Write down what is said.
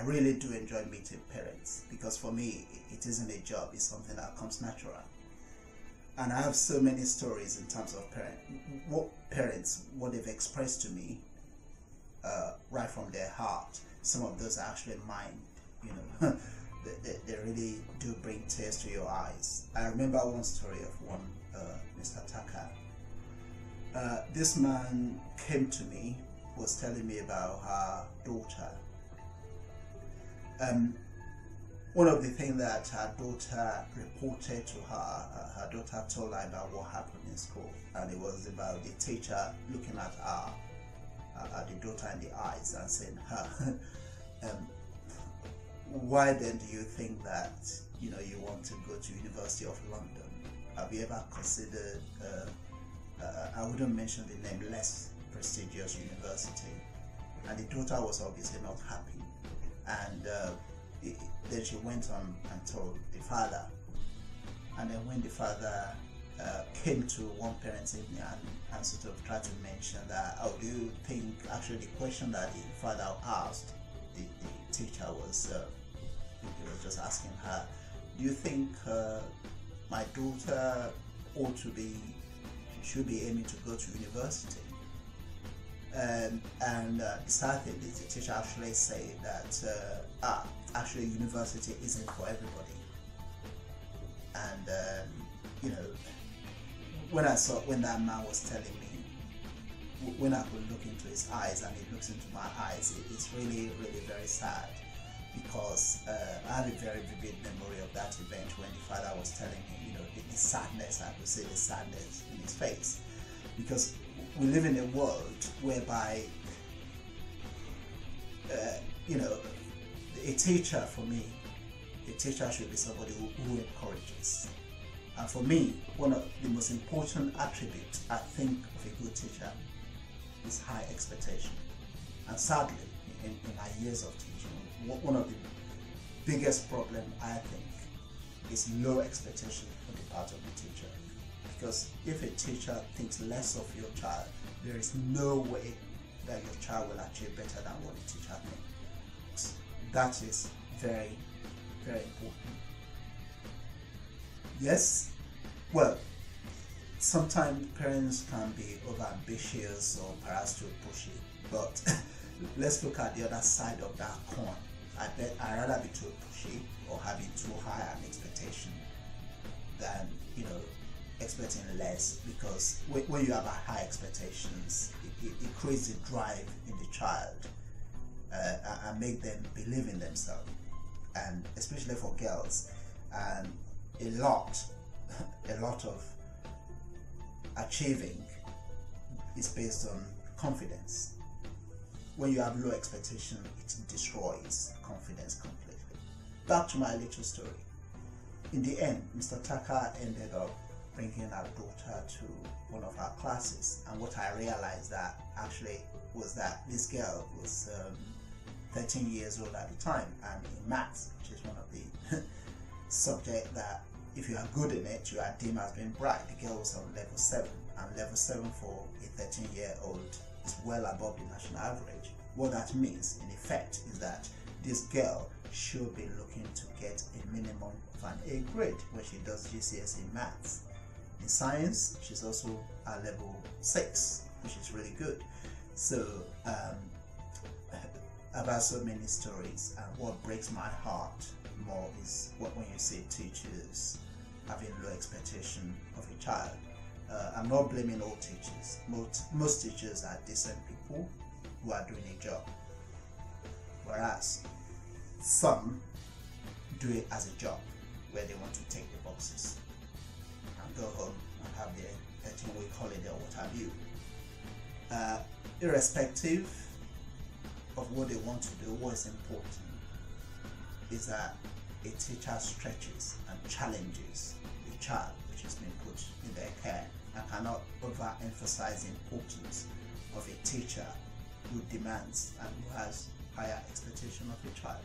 really do enjoy meeting parents, because for me it isn't a job, it's something that comes natural. And I have so many stories in terms of parents, what they've expressed to me, right from their heart. Some of those are actually mine, you know. they really do bring tears to your eyes. I remember one story of one Mr. Taka. This man came to me, was telling me about her daughter. One of the things that her daughter reported to her, her daughter told her about what happened in school, and it was about the teacher looking at her, at the daughter in the eyes and saying, why then do you think that, you know, you want to go to University of London? Have you ever considered, I wouldn't mention the name, less prestigious university? And the daughter was obviously not happy, and then she went on and told the father. And then when the father came to one parent's evening and sort of tried to mention that, oh, do you think, actually the question that the father asked the teacher was, he was just asking her, do you think my daughter should be aiming to go to university? And the sad thing is the teacher actually said that actually university isn't for everybody. And you know, when that man was telling me, when I could look into his eyes and he looks into my eyes, it's really, really very sad, because I have a very vivid memory of that event when the father was telling me, you know, the sadness, I could see the sadness in his face, because we live in a world whereby, you know, a teacher, for me, a teacher should be somebody who encourages. And for me, one of the most important attributes, I think, of a good teacher is high expectation. And sadly, in my years of teaching, one of the biggest problems, I think, is low expectation on the part of the teacher. Because if a teacher thinks less of your child, there is no way that your child will achieve better than what the teacher thinks. That is very, very important. Yes, well, sometimes parents can be overambitious or perhaps too pushy, but let's look at the other side of that coin. I'd rather be too pushy or having too high an expectation than, you know, expecting less, because when you have high expectations, it creates a drive in the child and make them believe in themselves, and especially for girls, and a lot of achieving is based on confidence. When you have low expectation, it destroys confidence completely. Back to my little story. In the end, Mr. Taka ended up bringing our daughter to one of our classes, and what I realized that actually was that this girl was 13 years old at the time, and in maths, which is one of the subjects that if you are good in it, you are deemed as being bright. The girl was on level 7, and level 7 for a 13-year-old is well above the national average. What that means, in effect, is that this girl should be looking to get a minimum of an A grade when she does GCSE maths. In science, she's also at level 6, which is really good. So I've had so many stories, and what breaks my heart more is when you see teachers having low expectation of a child. I'm not blaming all teachers. Most teachers are decent people who are doing a job, whereas some do it as a job where they want to take the boxes and go home and have their 13-week holiday or what have you. Irrespective of what they want to do, what is important is that a teacher stretches and challenges the child which has been put in their care, and cannot overemphasize the importance of a teacher who demands and who has higher expectation of a child.